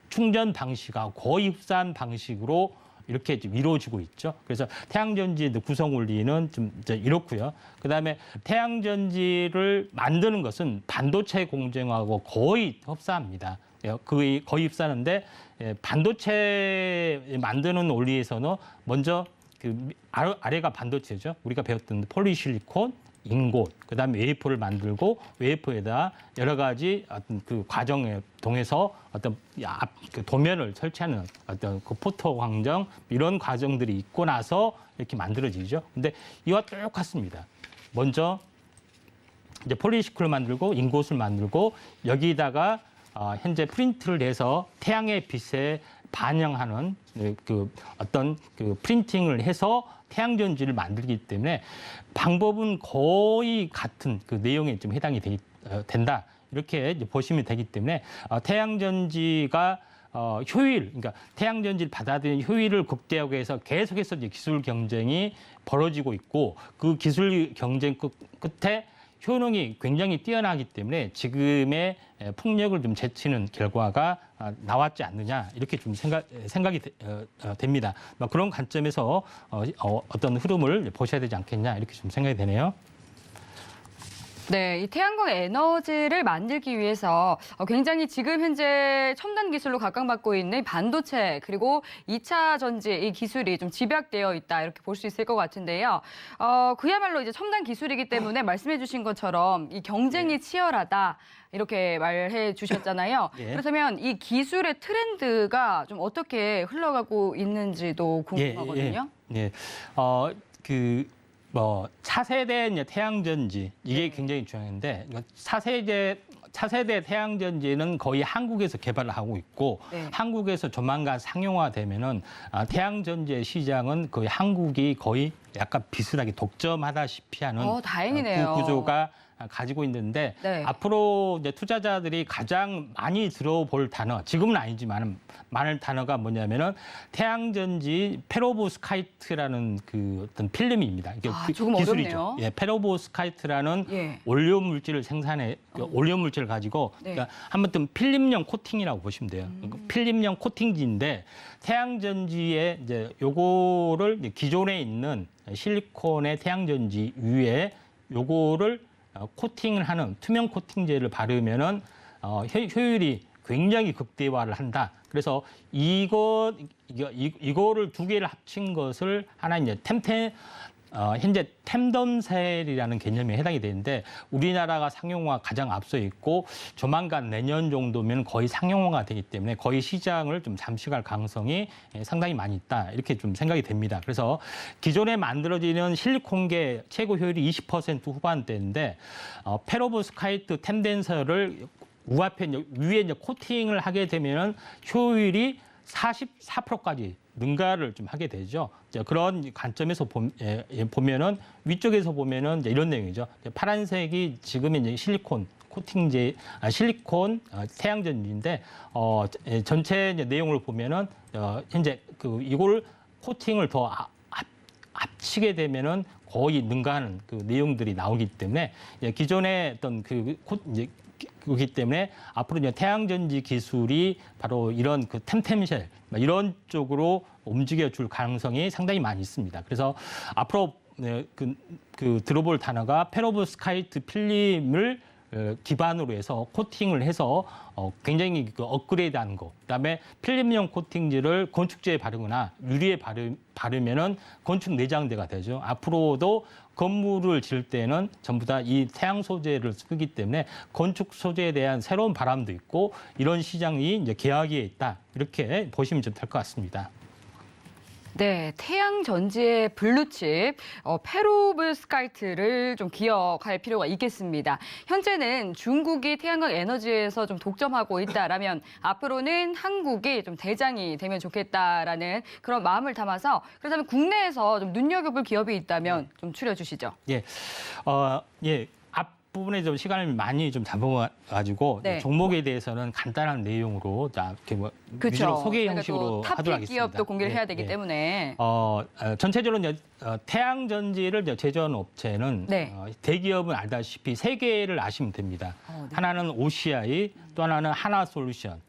충전 방식하고 거의 흡사한 방식으로 이렇게 좀 이루어지고 있죠. 그래서 태양전지 구성 원리는 좀 이렇고요. 그다음에 태양전지를 만드는 것은 반도체 공정하고 거의 흡사합니다. 거의 흡사한데 반도체 만드는 원리에서는 먼저 그 아래가 반도체죠. 우리가 배웠던 폴리실리콘, 인곳, 그다음에 웨이퍼를 만들고 웨이퍼에다 여러 가지 어떤 그 과정에 통해서 어떤 그 도면을 설치하는 어떤 그 포토 광정 이런 과정들이 있고 나서 이렇게 만들어지죠. 근데 이와 똑같습니다. 먼저 이제 폴리시클을 만들고 인곳을 만들고 여기다가 현재 프린트를 해서 태양의 빛에 반영하는 그 어떤 그 프린팅을 해서 태양전지를 만들기 때문에 방법은 거의 같은 그 내용에 좀 해당이 된다. 이렇게 이제 보시면 되기 때문에 태양전지가 효율, 그러니까 태양전지를 받아들이는 효율을 극대화하기 위해서 계속해서 이제 기술 경쟁이 벌어지고 있고 그 기술 경쟁 끝에 효능이 굉장히 뛰어나기 때문에 지금의 폭력을 좀 제치는 결과가 나왔지 않느냐 이렇게 좀 생각이 됩니다. 그런 관점에서 어떤 흐름을 보셔야 되지 않겠냐 이렇게 좀 생각이 되네요.
네, 이 태양광 에너지를 만들기 위해서 굉장히 지금 현재 첨단 기술로 각광받고 있는 반도체 그리고 2차 전지 이 기술이 좀 집약되어 있다 이렇게 볼 수 있을 것 같은데요. 그야말로 이제 첨단 기술이기 때문에 말씀해주신 것처럼 이 경쟁이 치열하다. 이렇게 말해 주셨잖아요.
예.
그렇다면 이 기술의 트렌드가 좀 어떻게 흘러가고 있는지도 궁금하거든요.
예. 차세대 이제 태양전지 이게 굉장히 중요한데 차세대 태양전지는 거의 한국에서 개발을 하고 있고
네.
한국에서 조만간 상용화되면은 태양전지의 시장은 거의 한국이 거의 약간 비슷하게 독점하다시피 하는
다행이네요.
구조가 가지고 있는데
네.
앞으로 이제 투자자들이 가장 많이 들어볼 단어, 지금은 아니지만 많은 단어가 뭐냐면은 태양전지 페로보스카이트라는 그 어떤 필름입니다. 이게
조금
기술이죠.
어렵네요.
예, 페로보스카이트라는
예.
올리오 물질을 올리오 물질을 가지고
네.
그러니까 한번 필름형 코팅이라고 보시면 돼요. 필름형 코팅지인데 태양전지에 이제 요거를 이제 기존에 있는 실리콘의 태양전지 위에 요거를 코팅을 하는 투명 코팅제를 바르면은 효율이 굉장히 극대화를 한다. 그래서 이거를 두 개를 합친 것을 하나 이제 현재 템덤셀이라는 개념에 해당이 되는데 우리나라가 상용화 가장 앞서 있고 조만간 내년 정도면 거의 상용화가 되기 때문에 거의 시장을 좀 잠식할 가능성이 상당히 많이 있다. 이렇게 좀 생각이 됩니다. 그래서 기존에 만들어지는 실리콘계 최고 효율이 20% 후반대인데 페로보스카이트 템덴서를 위에 이제 코팅을 하게 되면은 효율이 44%까지 능가를 좀 하게 되죠. 그런 관점에서 보면은 위쪽에서 보면은 이제 이런 내용이죠. 파란색이 지금 이제 실리콘 코팅제, 실리콘 태양전지인데 전체 이제 내용을 보면은 현재 이걸 코팅을 더 합치게 되면은 거의 능가하는 그 내용들이 나오기 때문에 기존의 어떤 그렇기 때문에 앞으로 이제 태양전지 기술이 바로 이런 그 템템쉘 이런 쪽으로 움직여줄 가능성이 상당히 많이 있습니다. 그래서 앞으로 들어볼 단어가 페로브스카이트 필름을 기반으로 해서 코팅을 해서 굉장히 업그레이드하는 거. 그다음에 필름형 코팅지를 건축재에 바르거나 유리에 바르면은 건축 내장재가 되죠. 앞으로도 건물을 지을 때는 전부 다 이 태양 소재를 쓰기 때문에 건축 소재에 대한 새로운 바람도 있고 이런 시장이 이제 개화기에 있다. 이렇게 보시면 좀 될 것 같습니다.
네, 태양 전지의 블루칩 페로브스카이트를 좀 기억할 필요가 있겠습니다. 현재는 중국이 태양광 에너지에서 좀 독점하고 있다라면 앞으로는 한국이 좀 대장이 되면 좋겠다라는 그런 마음을 담아서 그렇다면 국내에서 좀 눈여겨볼 기업이 있다면 좀 추려주시죠.
예, 앞부분에 좀 시간을 많이 좀 잡아가지고
네.
종목에 대해서는 간단한 내용으로
그렇죠.
소개 형식으로
탑픽
하도록 하겠습니다.
기업도 공개를 해야 되기
예.
때문에.
전체적으로 이제 태양전지를 이제 제조하는 업체는
네.
대기업은 알다시피 세 개를 아시면 됩니다.
네.
하나는 OCI, 또 하나는 하나솔루션,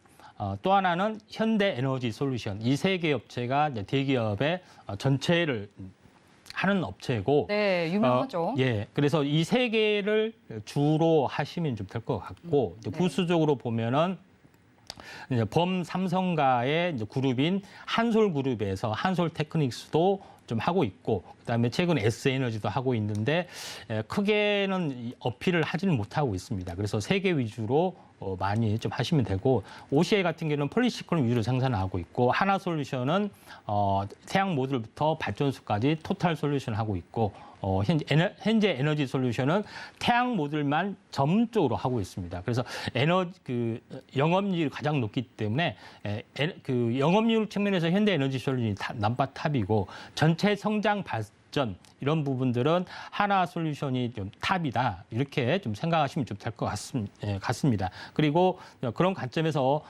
또 하나는 현대에너지솔루션. 이 세 개 업체가 이제 대기업의 전체를 하는 업체고,
네, 유명하죠.
그래서 이 세 개를 주로 하시면 좀 될 것 같고, 이제
네.
부수적으로 보면은 이제 범삼성가의 이제 그룹인 한솔그룹에서 한솔테크닉스도 좀 하고 있고, 그다음에 최근 S에너지도 하고 있는데 크게는 어필을 하지는 못하고 있습니다. 그래서 세 개 위주로 많이 좀 하시면 되고, OCI 같은 경우는 폴리시클론 위주로 생산하고 있고, 하나솔루션은 태양 모듈부터 발전소까지 토탈 솔루션 하고 있고, 현재 에너지 솔루션은 태양 모듈만 전문적으로 하고 있습니다. 그래서 영업률이 가장 높기 때문에 영업률 측면에서 현대 에너지 솔루션이 넘버 탑이고, 전체 성장 발전 이런 부분들은 하나 솔루션이 좀 탑이다, 이렇게 좀 생각하시면 좀 될 것 같습니다. 그리고 그런 관점에서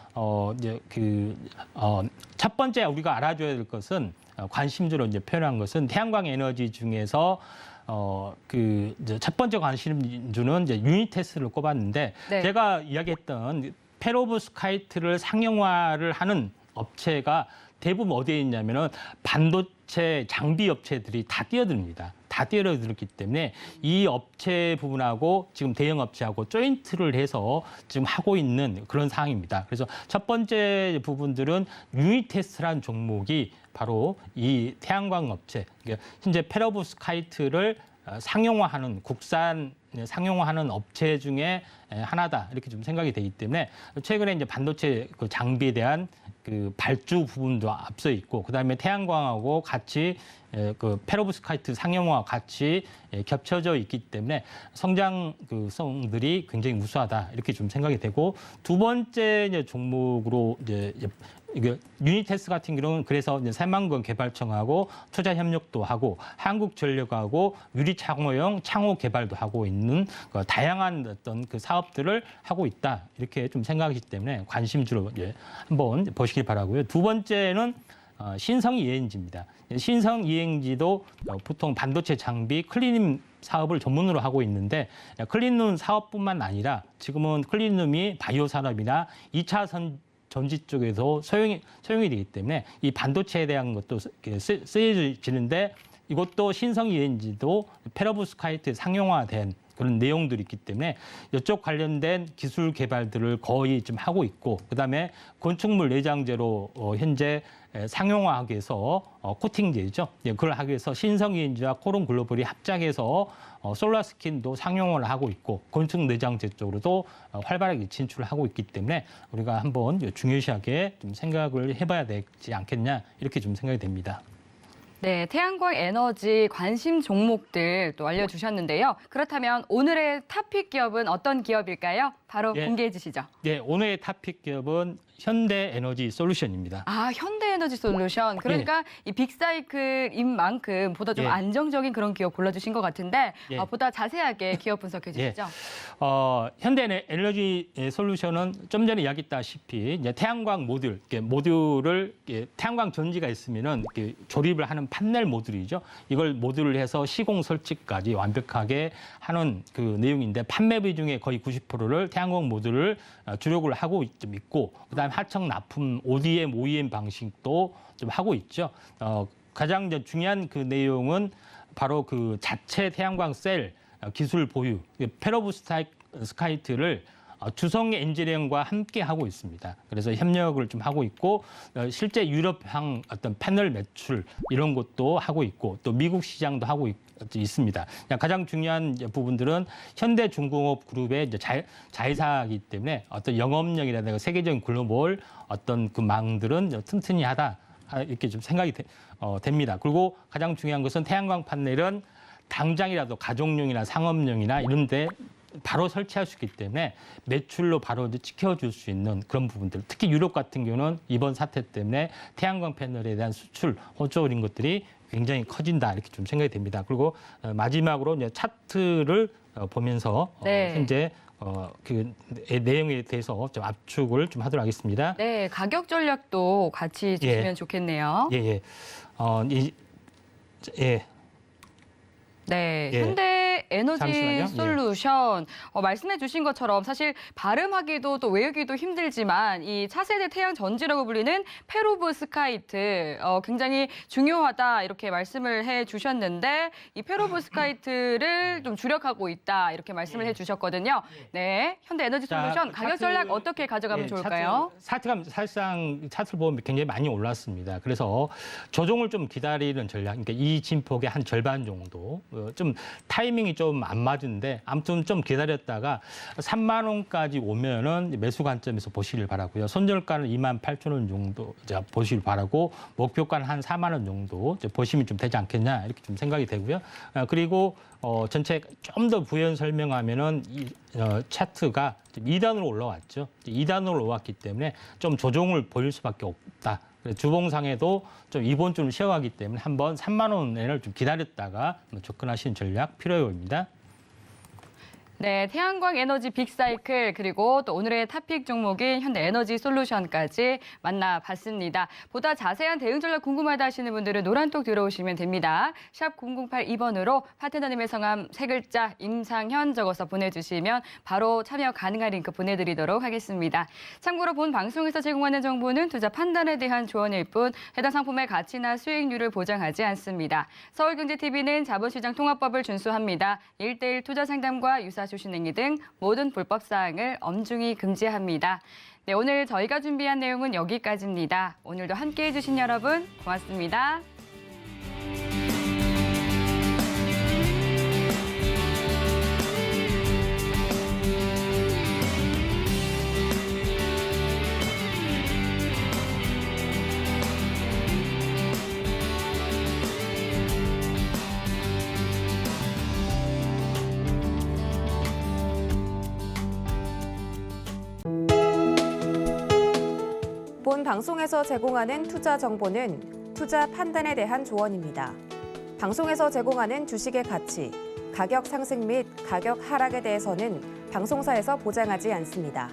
첫 번째 우리가 알아줘야 될 것은, 관심주로 이제 표현한 것은 태양광 에너지 중에서 첫 번째 관심주는 이제 유니테스를 꼽았는데,
네.
제가 이야기했던 페로브스카이트를 상용화를 하는 업체가 대부분 어디에 있냐면은 반도체 장비 업체들이 다 뛰어듭니다. 다 뛰어들었기 때문에 이 업체 부분하고 지금 대형 업체하고 조인트를 해서 지금 하고 있는 그런 상황입니다. 그래서 첫 번째 부분들은 유닛 테스트라는 종목이 바로 이 태양광 업체, 그러니까 현재 페로브스카이트를 상용화하는 국산 상용화하는 업체 중에 하나다 이렇게 좀 생각이 되기 때문에 최근에 이제 반도체 그 장비에 대한 그 발주 부분도 앞서 있고 그다음에 태양광하고 같이 그 페로브스카이트 상용화 같이 겹쳐져 있기 때문에 성장 그 성들이 굉장히 우수하다 이렇게 좀 생각이 되고 두 번째 이제 종목으로 이제 이게 유니테스 같은 경우는 그래서 이제 새만금 개발청하고 투자 협력도 하고 한국전력하고 유리창호용 창호 개발도 하고 있는 그 다양한 어떤 그 사업들을 하고 있다 이렇게 좀 생각하기 때문에 관심주로 이제 한번 보시기 바라고요. 두 번째는 신성 ENG입니다. 신성 ENG도 보통 반도체 장비 클린룸 사업을 전문으로 하고 있는데 클린룸 사업뿐만 아니라 지금은 클린룸이 바이오 산업이나 2차 전지 쪽에서 소용이 되기 때문에 이 반도체에 대한 것도 쓰여지는데 이것도 신성 ENG도 페로브스카이트 상용화된 그런 내용들이 있기 때문에 이쪽 관련된 기술 개발들을 거의 좀 하고 있고 그다음에 건축물 내장재로 현재 상용화하기 위해서 코팅제죠. 그걸 하기 위해서 신성 ENG와 코론 글로벌이 합작해서 솔라 스킨도 상용화를 하고 있고 건축 내장재 쪽으로도 활발하게 진출을 하고 있기 때문에 우리가 한번 중요시하게 좀 생각을 해봐야 되지 않겠냐 이렇게 좀 생각이 됩니다.
네, 태양광 에너지 관심 종목들 또 알려주셨는데요. 그렇다면 오늘의 탑픽 기업은 어떤 기업일까요? 바로 공개해 주시죠.
네, 오늘의 탑픽 기업은 현대에너지 솔루션입니다.
아, 현대에너지 솔루션. 그러니까 이 빅사이클인 만큼 보다 좀 안정적인 그런 기업 골라주신 것 같은데 보다 자세하게 기업 분석해 주시죠.
현대에너지 솔루션은 좀 전에 이야기했다시피 이제 태양광 모듈, 모듈을 태양광 전지가 있으면은 조립을 하는 판넬 모듈이죠. 이걸 모듈을 해서 시공 설치까지 완벽하게 하는 그 내용인데 판매 비중의 거의 90%를 태양광 모듈을 주력을 하고 있고 그다음에 하청 납품 ODM, OEM 방식도 좀 하고 있죠. 가장 중요한 그 내용은 바로 그 자체 태양광 셀 기술 보유, 페로브스카이트를 주성 엔지니어링과 함께 하고 있습니다. 그래서 협력을 좀 하고 있고 실제 유럽향 어떤 패널 매출 이런 것도 하고 있고 또 미국 시장도 하고 있습니다. 가장 중요한 부분들은 현대중공업 그룹의 이제 자회사이기 때문에 어떤 영업력이라든가 세계적인 글로벌 어떤 그 망들은 튼튼히 하다 이렇게 좀 생각이 됩니다. 그리고 가장 중요한 것은 태양광 판넬은 당장이라도 가정용이나 상업용이나 이런 데 바로 설치할 수 있기 때문에 매출로 바로 이제 지켜줄 수 있는 그런 부분들. 특히 유럽 같은 경우는 이번 사태 때문에 태양광 패널에 대한 수출, 호조 이런 것들이 굉장히 커진다 이렇게 좀 생각이 됩니다. 그리고 마지막으로 이제 차트를 보면서 현재 그 내용에 대해서 좀 압축을 좀 하도록 하겠습니다.
네, 가격 전략도 같이 주시면 좋겠네요. 네, 현대 에너지
잠시만요.
솔루션 말씀해 주신 것처럼 사실 발음하기도 또 외우기도 힘들지만 이 차세대 태양 전지라고 불리는 페로브스카이트 굉장히 중요하다 이렇게 말씀을 해 주셨는데 이 페로브스카이트를 좀 주력하고 있다 이렇게 말씀을 해 주셨거든요. 네, 현대 에너지 솔루션 가격 전략 어떻게 가져가면 좋을까요?
차트가 사실상 차트를 보면 굉장히 많이 올랐습니다. 그래서 조정을 좀 기다리는 전략, 그러니까 이 진폭의 한 절반 정도 좀 타이밍이 좀 안 맞은데 아무튼 좀 기다렸다가 3만 원까지 오면은 매수 관점에서 보시길 바라고요. 손절가는 28,000원 정도 이제 보시길 바라고 목표가는 한 4만 원 정도 이제 보시면 좀 되지 않겠냐 이렇게 좀 생각이 되고요. 그리고 전체 좀 더 부연 설명하면은 이 차트가 2단으로 올라왔죠. 2단으로 올라왔기 때문에 좀 조정을 보일 수밖에 없다. 주봉상에도 좀 이번 주는 쉬어가기 때문에 한번 3만 원을 좀 기다렸다가 접근하시는 전략 필요해 보입니다.
네, 태양광 에너지 빅사이클 그리고 또 오늘의 탑픽 종목인 현대에너지 솔루션까지 만나봤습니다. 보다 자세한 대응 전략 궁금하다 하시는 분들은 노란톡 들어오시면 됩니다. 샵 0082번으로 파트너님의 성함 3글자 임상현 적어서 보내주시면 바로 참여 가능한 링크 보내드리도록 하겠습니다. 참고로 본 방송에서 제공하는 정보는 투자 판단에 대한 조언일 뿐 해당 상품의 가치나 수익률을 보장하지 않습니다. 서울경제TV는 자본시장 통합법을 준수합니다. 1:1 투자 상담과 유사 수신행위 등 모든 불법 사항을 엄중히 금지합니다. 네, 오늘 저희가 준비한 내용은 여기까지입니다. 오늘도 함께해 주신 여러분 고맙습니다.
본 방송에서 제공하는 투자 정보는 투자 판단에 대한 조언입니다. 방송에서 제공하는 주식의 가치, 가격 상승 및 가격 하락에 대해서는 방송사에서 보장하지 않습니다.